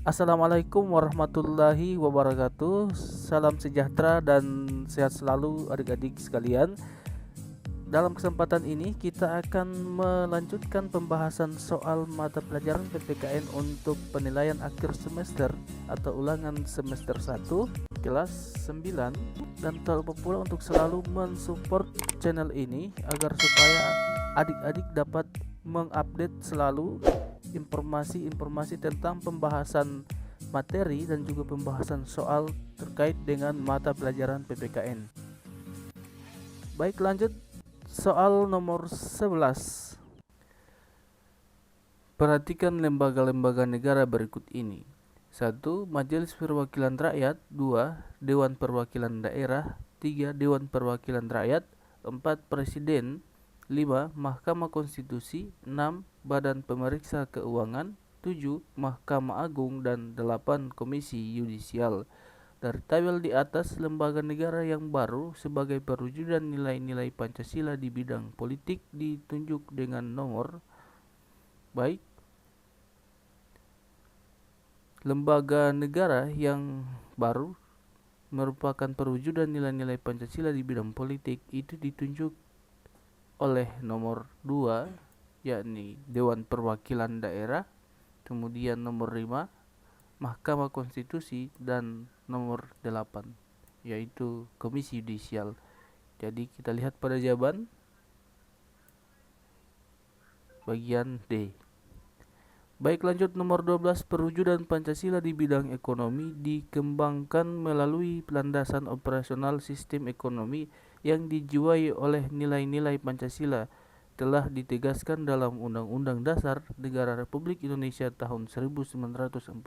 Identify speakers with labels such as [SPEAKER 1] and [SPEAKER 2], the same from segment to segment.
[SPEAKER 1] Assalamualaikum warahmatullahi wabarakatuh. Salam sejahtera dan sehat selalu adik-adik sekalian. Dalam kesempatan ini kita akan melanjutkan pembahasan soal mata pelajaran PPKN untuk penilaian akhir semester atau ulangan semester 1 kelas 9, dan tak lupa pula untuk selalu mensupport channel ini agar supaya adik-adik dapat mengupdate selalu informasi-informasi tentang pembahasan materi dan juga pembahasan soal terkait dengan mata pelajaran PPKN. Baik, lanjut soal nomor 11. Perhatikan lembaga-lembaga negara berikut ini. 1. Majelis Perwakilan Rakyat. 2. Dewan Perwakilan Daerah. 3. Dewan Perwakilan Rakyat. 4. Presiden. 5. Mahkamah Konstitusi. 6. Badan Pemeriksa Keuangan. 7. Mahkamah Agung. Dan 8. Komisi Yudisial. Dari tabel di atas, lembaga negara yang baru sebagai perwujudan nilai-nilai Pancasila di bidang politik ditunjuk dengan nomor. Baik, lembaga negara yang baru merupakan perwujudan nilai-nilai Pancasila di bidang politik itu ditunjuk oleh nomor 2, yakni Dewan Perwakilan Daerah, kemudian nomor 5 Mahkamah Konstitusi, dan nomor 8 yaitu Komisi Yudisial. Jadi kita lihat pada jawaban bagian D. Baik, lanjut nomor 12. Perwujudan Pancasila di bidang ekonomi dikembangkan melalui landasan operasional sistem ekonomi yang dijiwai oleh nilai-nilai Pancasila telah ditegaskan dalam Undang-Undang Dasar Negara Republik Indonesia tahun 1945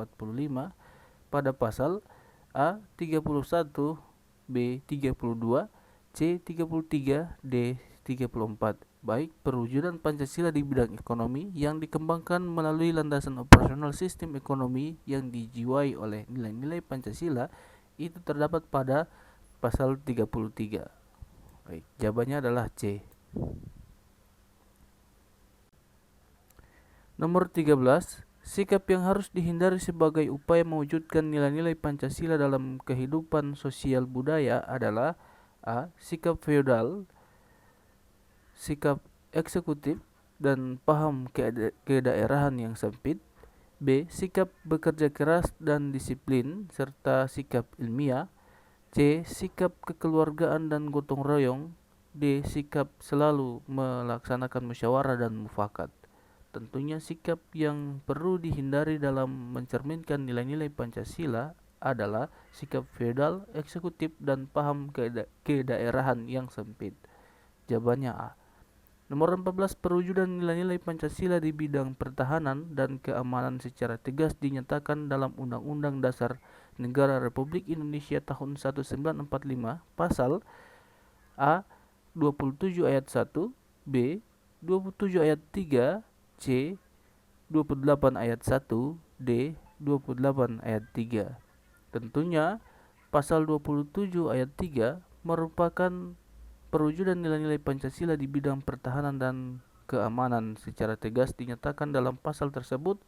[SPEAKER 1] pada pasal A 31, B 32, C 33, D 34. Baik, perwujudan Pancasila di bidang ekonomi yang dikembangkan melalui landasan operasional sistem ekonomi yang dijiwai oleh nilai-nilai Pancasila itu terdapat pada pasal 33. Baik, jawabannya adalah C. Nomor 13. Sikap yang harus dihindari sebagai upaya mewujudkan nilai-nilai Pancasila dalam kehidupan sosial budaya adalah A. Sikap feodal, sikap eksekutif, dan paham kedaerahan yang sempit. B. Sikap bekerja keras dan disiplin, serta sikap ilmiah. C. Sikap kekeluargaan dan gotong royong. D. Sikap selalu melaksanakan musyawarah dan mufakat. Tentunya sikap yang perlu dihindari dalam mencerminkan nilai-nilai Pancasila adalah sikap feodal, eksekutif, dan paham kedaerahan yang sempit. Jawabannya A. Nomor 14. Perwujudan nilai-nilai Pancasila di bidang pertahanan dan keamanan secara tegas dinyatakan dalam Undang-Undang Dasar Negara Republik Indonesia tahun 1945 pasal A 27 ayat 1, B 27 ayat 3, C 28 ayat 1, D 28 ayat 3. Tentunya pasal 27 ayat 3 merupakan perwujudan nilai-nilai Pancasila di bidang pertahanan dan keamanan. Secara tegas dinyatakan dalam pasal tersebut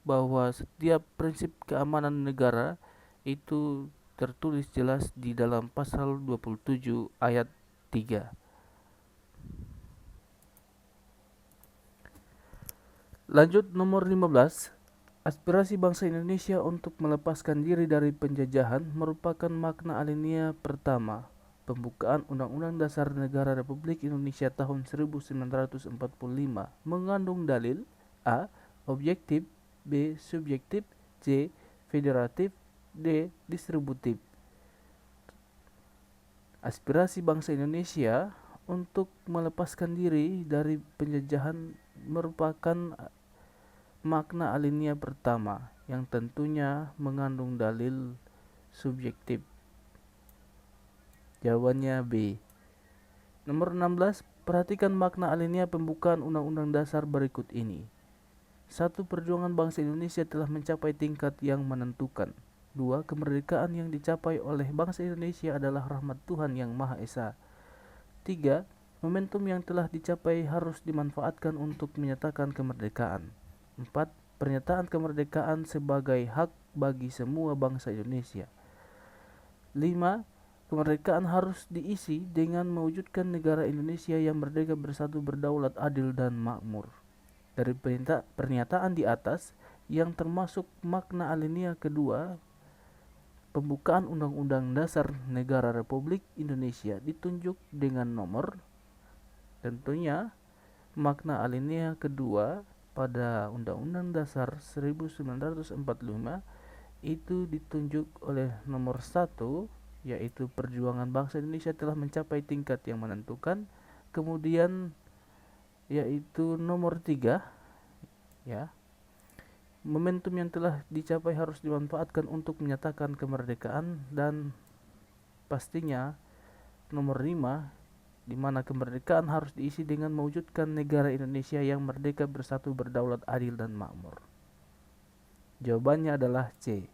[SPEAKER 1] bahwa setiap prinsip keamanan negara itu tertulis jelas di dalam pasal 27 ayat 3. Lanjut nomor 15. Aspirasi bangsa Indonesia untuk melepaskan diri dari penjajahan merupakan makna alinea pertama pembukaan Undang-Undang Dasar Negara Republik Indonesia tahun 1945 mengandung dalil A. Objektif, B. Subjektif, C. Federatif, D. Distributif. Aspirasi bangsa Indonesia untuk melepaskan diri dari penjajahan merupakan makna alinea pertama yang tentunya mengandung dalil subjektif. Jawabannya B. Nomor 16. Perhatikan makna alinea pembukaan Undang-Undang Dasar berikut ini. 1. Perjuangan bangsa Indonesia telah mencapai tingkat yang menentukan. 2. Kemerdekaan yang dicapai oleh bangsa Indonesia adalah rahmat Tuhan yang Maha Esa. 3. Momentum yang telah dicapai harus dimanfaatkan untuk menyatakan kemerdekaan. 4. Pernyataan kemerdekaan sebagai hak bagi semua bangsa Indonesia. 5. Kemerdekaan harus diisi dengan mewujudkan negara Indonesia yang merdeka, bersatu, berdaulat, adil, dan makmur. Dari pernyataan di atas, yang termasuk makna alinea kedua pembukaan Undang-Undang Dasar Negara Republik Indonesia ditunjuk dengan nomor, tentunya makna alinea kedua pada Undang-Undang Dasar 1945 itu ditunjuk oleh nomor 1, yaitu perjuangan bangsa Indonesia telah mencapai tingkat yang menentukan. Kemudian yaitu nomor 3, ya, momentum yang telah dicapai harus dimanfaatkan untuk menyatakan kemerdekaan. Dan pastinya nomor 5, di mana kemerdekaan harus diisi dengan mewujudkan negara Indonesia yang merdeka, bersatu, berdaulat, adil, dan makmur. Jawabannya adalah C.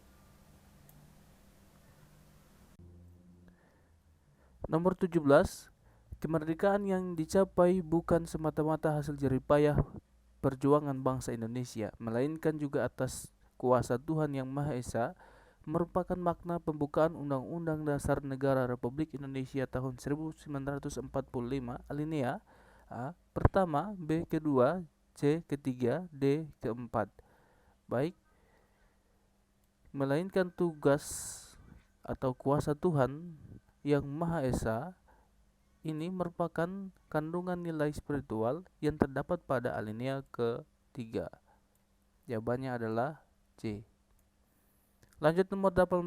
[SPEAKER 1] Nomor 17, kemerdekaan yang dicapai bukan semata-mata hasil jerih payah perjuangan bangsa Indonesia, melainkan juga atas kuasa Tuhan Yang Maha Esa, merupakan makna pembukaan Undang-Undang Dasar Negara Republik Indonesia tahun 1945 alinea A pertama, B kedua, C ketiga, D keempat. Baik, melainkan tugas atau kuasa Tuhan Yang Maha Esa ini merupakan kandungan nilai spiritual yang terdapat pada alinea ketiga. Jawabannya adalah C. Lanjut nomor 18.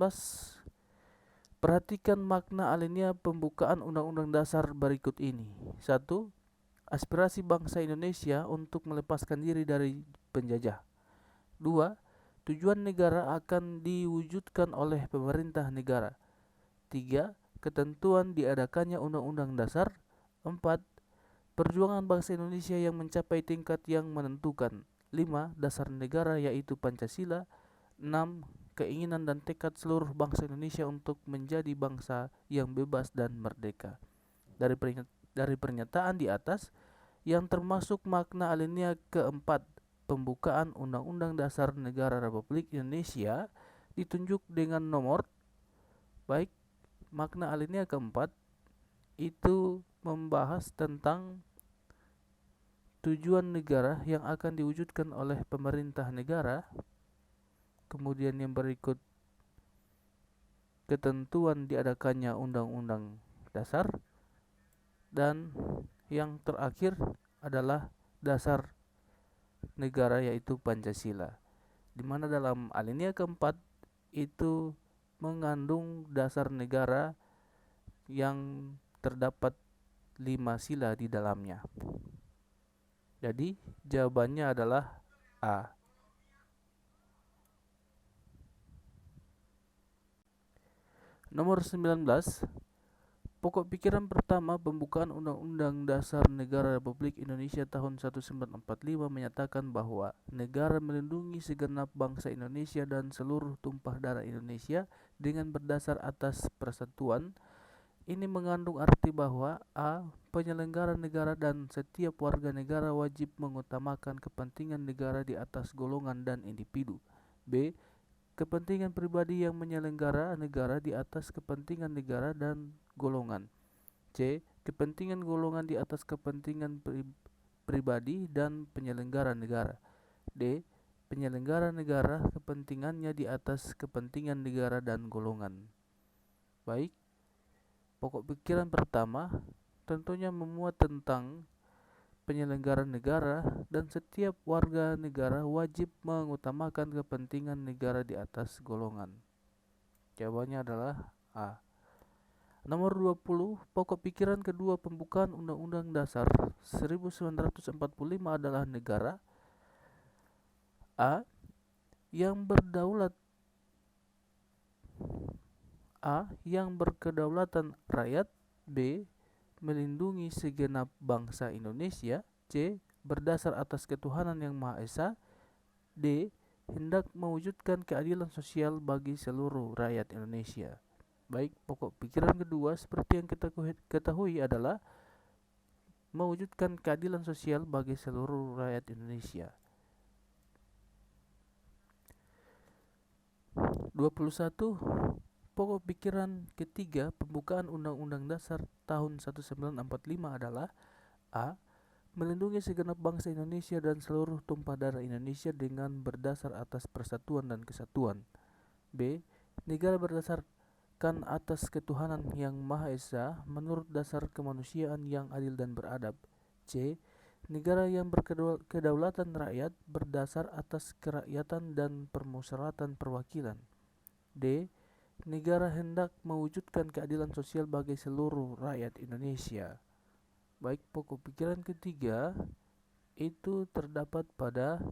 [SPEAKER 1] Perhatikan makna alinea pembukaan Undang-Undang Dasar berikut ini. 1. Aspirasi bangsa Indonesia untuk melepaskan diri dari penjajah. 2. Tujuan negara akan diwujudkan oleh pemerintah negara. 3. Ketentuan diadakannya Undang-Undang Dasar. 4. Perjuangan bangsa Indonesia yang mencapai tingkat yang menentukan. 5. Dasar negara yaitu Pancasila. 6. Keinginan dan tekad seluruh bangsa Indonesia untuk menjadi bangsa yang bebas dan merdeka. Dari pernyataan di atas, yang termasuk makna alinea keempat pembukaan Undang-Undang Dasar Negara Republik Indonesia ditunjuk dengan nomor. Baik, makna alinea keempat itu membahas tentang tujuan negara yang akan diwujudkan oleh pemerintah negara. Kemudian yang berikut, ketentuan diadakannya Undang-Undang Dasar. Dan yang terakhir adalah dasar negara yaitu Pancasila, di mana dalam alinea keempat itu mengandung dasar negara yang terdapat 5 sila di dalamnya. Jadi jawabannya adalah A. Nomor 19. Pokok pikiran pertama pembukaan Undang-Undang Dasar Negara Republik Indonesia tahun 1945 menyatakan bahwa negara melindungi segenap bangsa Indonesia dan seluruh tumpah darah Indonesia dengan berdasar atas persatuan. Ini mengandung arti bahwa A. Penyelenggara negara dan setiap warga negara wajib mengutamakan kepentingan negara di atas golongan dan individu. B. Kepentingan pribadi yang menyelenggara negara di atas kepentingan negara dan golongan. C. Kepentingan golongan di atas kepentingan pribadi dan penyelenggara negara. D. Penyelenggara negara kepentingannya di atas kepentingan negara dan golongan. Baik, pokok pikiran pertama tentunya memuat tentang penyelenggara negara dan setiap warga negara wajib mengutamakan kepentingan negara di atas golongan. Jawabannya adalah A. Nomor 20, pokok pikiran kedua pembukaan Undang-Undang Dasar 1945 adalah negara A. Yang berkedaulatan rakyat. B. Melindungi segenap bangsa Indonesia. C. Berdasar atas ketuhanan Yang Maha Esa. D. Hendak mewujudkan keadilan sosial bagi seluruh rakyat Indonesia. Baik, pokok pikiran kedua seperti yang kita ketahui adalah mewujudkan keadilan sosial bagi seluruh rakyat Indonesia. 21. Pokok pikiran ketiga pembukaan Undang-Undang Dasar tahun 1945 adalah A. Melindungi segenap bangsa Indonesia dan seluruh tumpah darah Indonesia dengan berdasar atas persatuan dan kesatuan. B. Negara berdasarkan atas ketuhanan yang Maha Esa menurut dasar kemanusiaan yang adil dan beradab. C. Negara yang berkedaulatan rakyat berdasar atas kerakyatan dan permusyawaratan perwakilan. D. Negara hendak mewujudkan keadilan sosial bagi seluruh rakyat Indonesia. Baik, pokok pikiran ketiga itu terdapat pada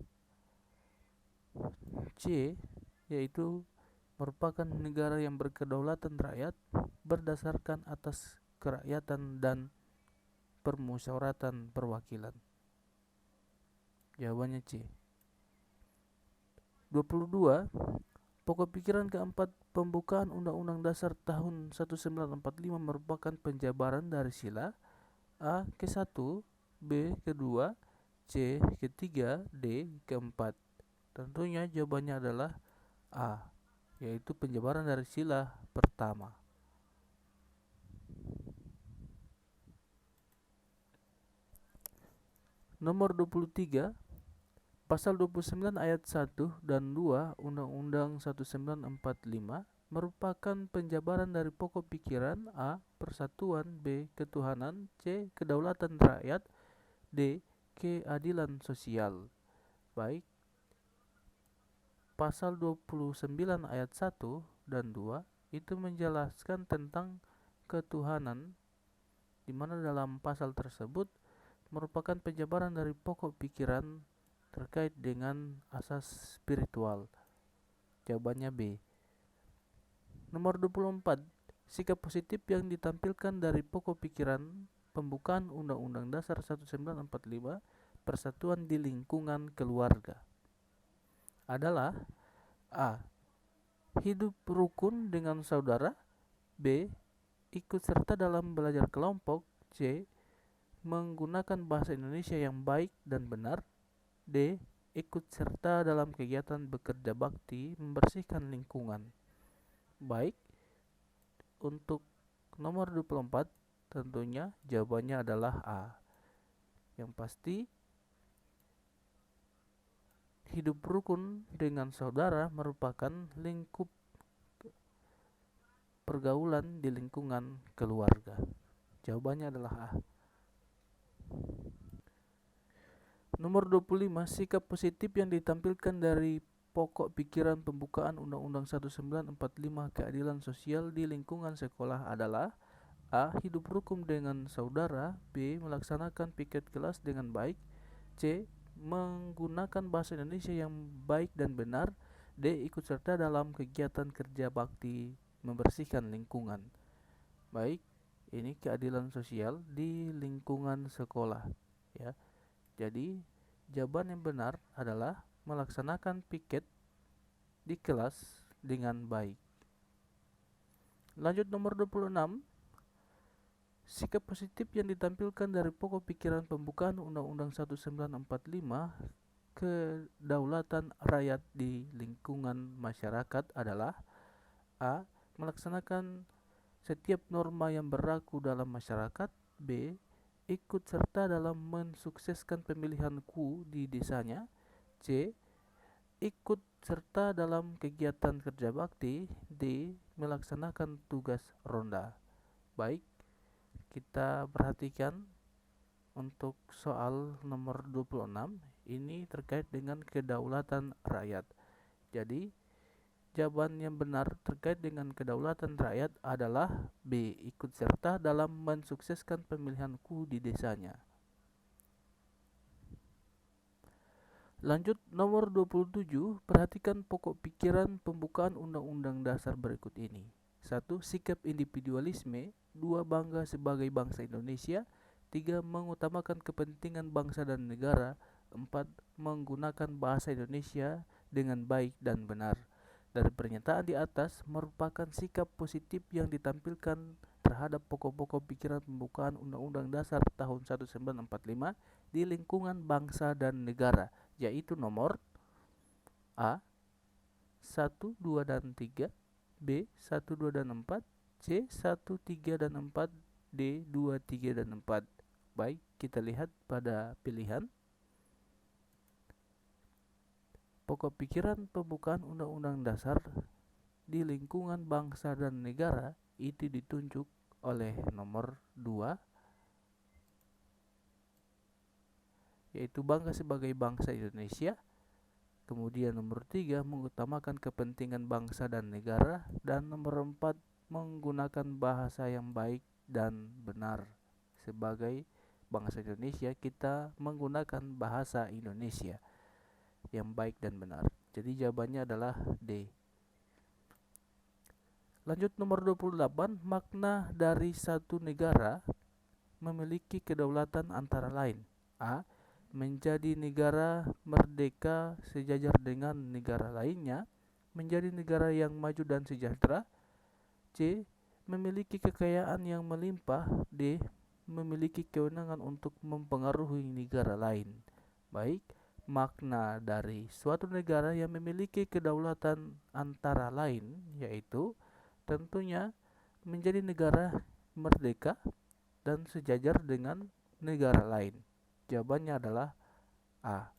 [SPEAKER 1] C, yaitu merupakan negara yang berkedaulatan rakyat berdasarkan atas kerakyatan dan permusyawaratan perwakilan. Jawabannya C. 22. Pokok pikiran keempat pembukaan Undang-Undang Dasar tahun 1945 merupakan penjabaran dari sila A ke-1, B ke-2, C ke-3, D ke-4. Tentunya jawabannya adalah A, yaitu penjabaran dari sila pertama. Nomor 23, Pasal 29 ayat 1 dan 2 Undang-Undang 1945 merupakan penjabaran dari pokok pikiran A. Persatuan, B. Ketuhanan, C. Kedaulatan rakyat, D. Keadilan sosial. Baik, Pasal 29 ayat 1 dan 2 itu menjelaskan tentang ketuhanan, di mana dalam pasal tersebut merupakan penjabaran dari pokok pikiran terkait dengan asas spiritual. Jawabannya B. Nomor 24. Sikap positif yang ditampilkan dari pokok pikiran pembukaan Undang-Undang Dasar 1945 persatuan di lingkungan keluarga adalah A. Hidup rukun dengan saudara, B. Ikut serta dalam belajar kelompok, C. Menggunakan bahasa Indonesia yang baik dan benar, D. Ikut serta dalam kegiatan bekerja bakti membersihkan lingkungan. Baik, untuk nomor 24 tentunya jawabannya adalah A. Yang pasti hidup rukun dengan saudara merupakan lingkup pergaulan di lingkungan keluarga. Jawabannya adalah A. Nomor 25, sikap positif yang ditampilkan dari pokok pikiran pembukaan Undang-Undang 1945 keadilan sosial di lingkungan sekolah adalah A. Hidup rukun dengan saudara, B. Melaksanakan piket kelas dengan baik, C. Menggunakan bahasa Indonesia yang baik dan benar, D. Ikut serta dalam kegiatan kerja bakti membersihkan lingkungan. Baik, ini keadilan sosial di lingkungan sekolah, ya. Jadi, jawaban yang benar adalah melaksanakan piket di kelas dengan baik. Lanjut nomor 26. Sikap positif yang ditampilkan dari pokok pikiran pembukaan Undang-Undang 1945 kedaulatan rakyat di lingkungan masyarakat adalah A. Melaksanakan setiap norma yang berlaku dalam masyarakat, B. Ikut serta dalam mensukseskan pemilihan KU di desanya, C. Ikut serta dalam kegiatan kerja bakti, D. Melaksanakan tugas ronda. Baik, kita perhatikan untuk soal nomor 26 ini terkait dengan kedaulatan rakyat. Jadi jawaban yang benar terkait dengan kedaulatan rakyat adalah B. Ikut serta dalam mensukseskan pemilihan KU di desanya. Lanjut nomor 27, perhatikan pokok pikiran pembukaan Undang-Undang Dasar berikut ini. 1. Sikap individualisme, 2. Bangga sebagai bangsa Indonesia, 3. Mengutamakan kepentingan bangsa dan negara, 4. Menggunakan bahasa Indonesia dengan baik dan benar. Dari pernyataan di atas merupakan sikap positif yang ditampilkan terhadap pokok-pokok pikiran pembukaan Undang-Undang Dasar tahun 1945 di lingkungan bangsa dan negara, yaitu nomor A. 1, 2, dan 3, B, 1, 2, dan 4, C, 1, 3, dan 4, D, 2, 3, dan 4. Baik, kita lihat pada pilihan. Pokok pikiran pembukaan Undang-Undang Dasar di lingkungan bangsa dan negara itu ditunjuk oleh nomor 2, yaitu bangga sebagai bangsa Indonesia. Kemudian nomor 3, mengutamakan kepentingan bangsa dan negara. Dan nomor 4, menggunakan bahasa yang baik dan benar. Sebagai bangsa Indonesia, kita menggunakan bahasa Indonesia yang baik dan benar. Jadi jawabannya adalah D. Lanjut nomor 28, makna dari satu negara memiliki kedaulatan antara lain. A, menjadi negara merdeka sejajar dengan negara lainnya, menjadi negara yang maju dan sejahtera. C, memiliki kekayaan yang melimpah. D, memiliki kewenangan untuk mempengaruhi negara lain. Baik, makna dari suatu negara yang memiliki kedaulatan antara lain yaitu tentunya menjadi negara merdeka dan sejajar dengan negara lain. Jawabannya adalah A.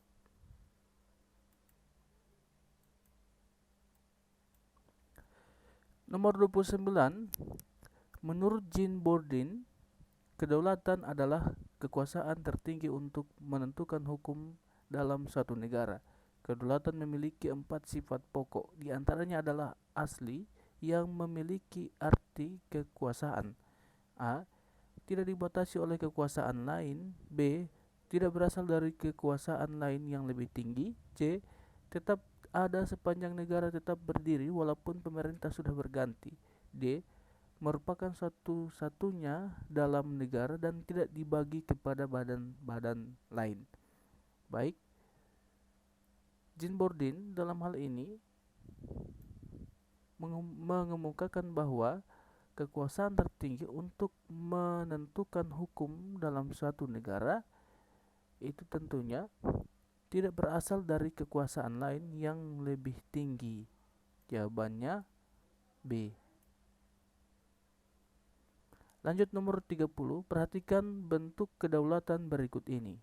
[SPEAKER 1] Nomor 29, menurut Jean Bourdain, kedaulatan adalah kekuasaan tertinggi untuk menentukan hukum dalam suatu negara. Kedaulatan memiliki 4 sifat pokok, di antaranya adalah asli, yang memiliki arti kekuasaan. A, tidak dibatasi oleh kekuasaan lain. B, tidak berasal dari kekuasaan lain yang lebih tinggi. C, tetap ada sepanjang negara tetap berdiri walaupun pemerintah sudah berganti. D, merupakan satu-satunya dalam negara dan tidak dibagi kepada badan-badan lain. Baik, Jean Bourdain dalam hal ini mengemukakan bahwa kekuasaan tertinggi untuk menentukan hukum dalam suatu negara itu tentunya tidak berasal dari kekuasaan lain yang lebih tinggi. Jawabannya B. Lanjut nomor 30, perhatikan bentuk kedaulatan berikut ini.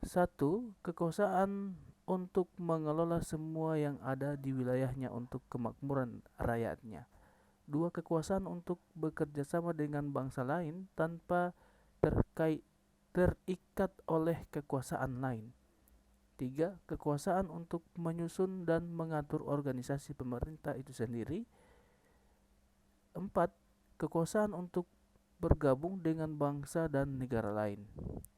[SPEAKER 1] 1. Kekuasaan untuk mengelola semua yang ada di wilayahnya untuk kemakmuran rakyatnya. 2. Kekuasaan untuk bekerja sama dengan bangsa lain tanpa terikat oleh kekuasaan lain. 3. Kekuasaan untuk menyusun dan mengatur organisasi pemerintah itu sendiri. 4. Kekuasaan untuk bergabung dengan bangsa dan negara lain.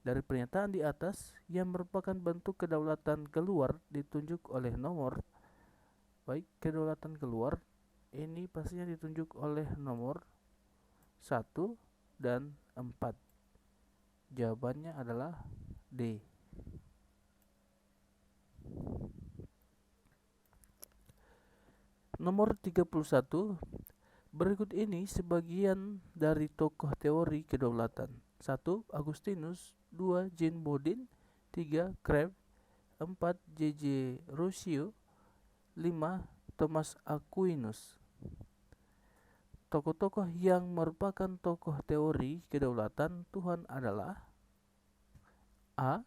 [SPEAKER 1] Dari pernyataan di atas yang merupakan bentuk kedaulatan keluar ditunjuk oleh nomor. Baik, kedaulatan keluar ini pastinya ditunjuk oleh nomor 1 dan 4. Jawabannya adalah D. Nomor 31, berikut ini sebagian dari tokoh teori kedaulatan. 1. Agustinus. 2. Jean Bourdain. 3. Kreb. 4. J.J. Rousseau. 5. Thomas Aquinas. Tokoh-tokoh yang merupakan tokoh teori kedaulatan Tuhan adalah A.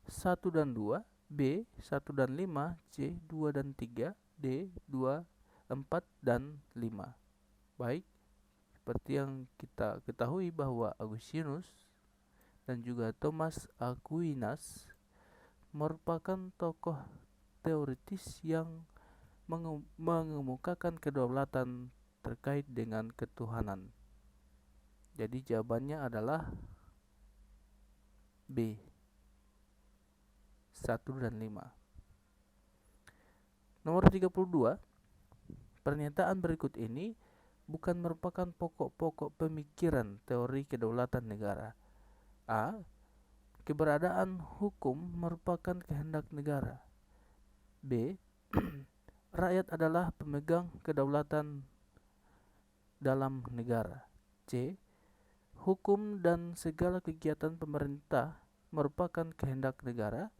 [SPEAKER 1] 1 dan 2, B. 1 dan 5, C. 2 dan 3, D. 2, 4, dan 5. Baik, seperti yang kita ketahui bahwa Agustinus dan juga Thomas Aquinas merupakan tokoh teoritis yang mengemukakan kedaulatan terkait dengan ketuhanan. Jadi jawabannya adalah B. 1 dan 5. Nomor 32, pernyataan berikut ini bukan merupakan pokok-pokok pemikiran teori kedaulatan negara. A. Keberadaan hukum merupakan kehendak negara. B. Rakyat adalah pemegang kedaulatan dalam negara. C. Hukum dan segala kegiatan pemerintah merupakan kehendak negara.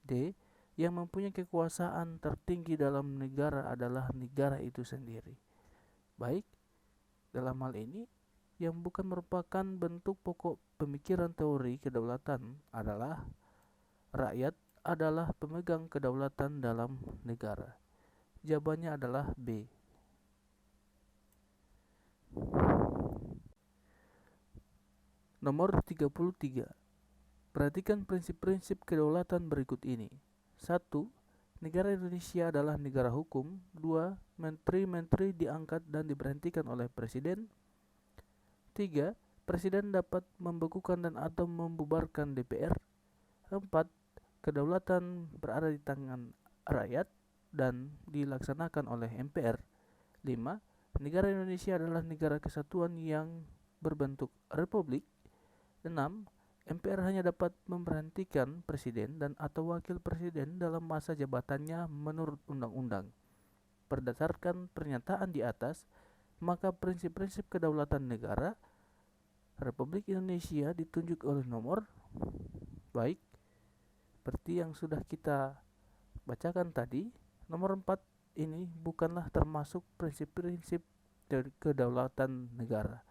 [SPEAKER 1] D. yang mempunyai kekuasaan tertinggi dalam negara adalah negara itu sendiri. Baik, dalam hal ini, yang bukan merupakan bentuk pokok pemikiran teori kedaulatan adalah rakyat adalah pemegang kedaulatan dalam negara. Jawabannya adalah B. Nomor 33. Perhatikan prinsip-prinsip kedaulatan berikut ini. 1. Negara Indonesia adalah negara hukum. 2. Menteri-menteri diangkat dan diberhentikan oleh Presiden. 3. Presiden dapat membekukan dan atau membubarkan DPR. 4. Kedaulatan berada di tangan rakyat dan dilaksanakan oleh MPR. 5. Negara Indonesia adalah negara kesatuan yang berbentuk republik. 6. MPR hanya dapat memberhentikan presiden dan atau wakil presiden dalam masa jabatannya menurut undang-undang. Berdasarkan pernyataan di atas, maka prinsip-prinsip kedaulatan negara Republik Indonesia ditunjuk oleh nomor. Baik, seperti yang sudah kita bacakan tadi, nomor 4 ini bukanlah termasuk prinsip-prinsip dari kedaulatan negara.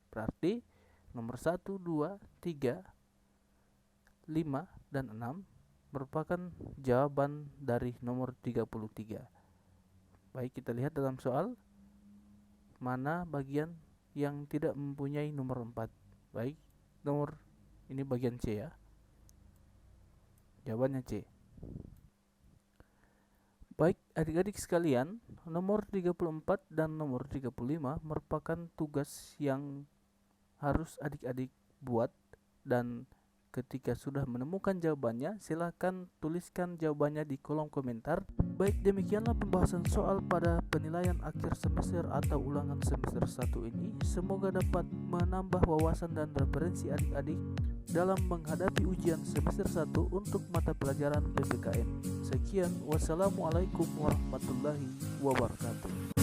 [SPEAKER 1] Berarti nomor 1, 2, 3, 5, dan 6 merupakan jawaban dari nomor 33. Baik, kita lihat dalam soal mana bagian yang tidak mempunyai nomor 4. Baik, nomor ini bagian C ya. Jawabannya C. Baik, adik-adik sekalian, nomor 34 dan nomor 35 merupakan tugas yang harus adik-adik buat, dan ketika sudah menemukan jawabannya, silakan tuliskan jawabannya di kolom komentar. Baik, demikianlah pembahasan soal pada penilaian akhir semester atau ulangan semester 1 ini. Semoga dapat menambah wawasan dan referensi adik-adik dalam menghadapi ujian semester 1 untuk mata pelajaran PPKN. Sekian, wassalamualaikum warahmatullahi wabarakatuh.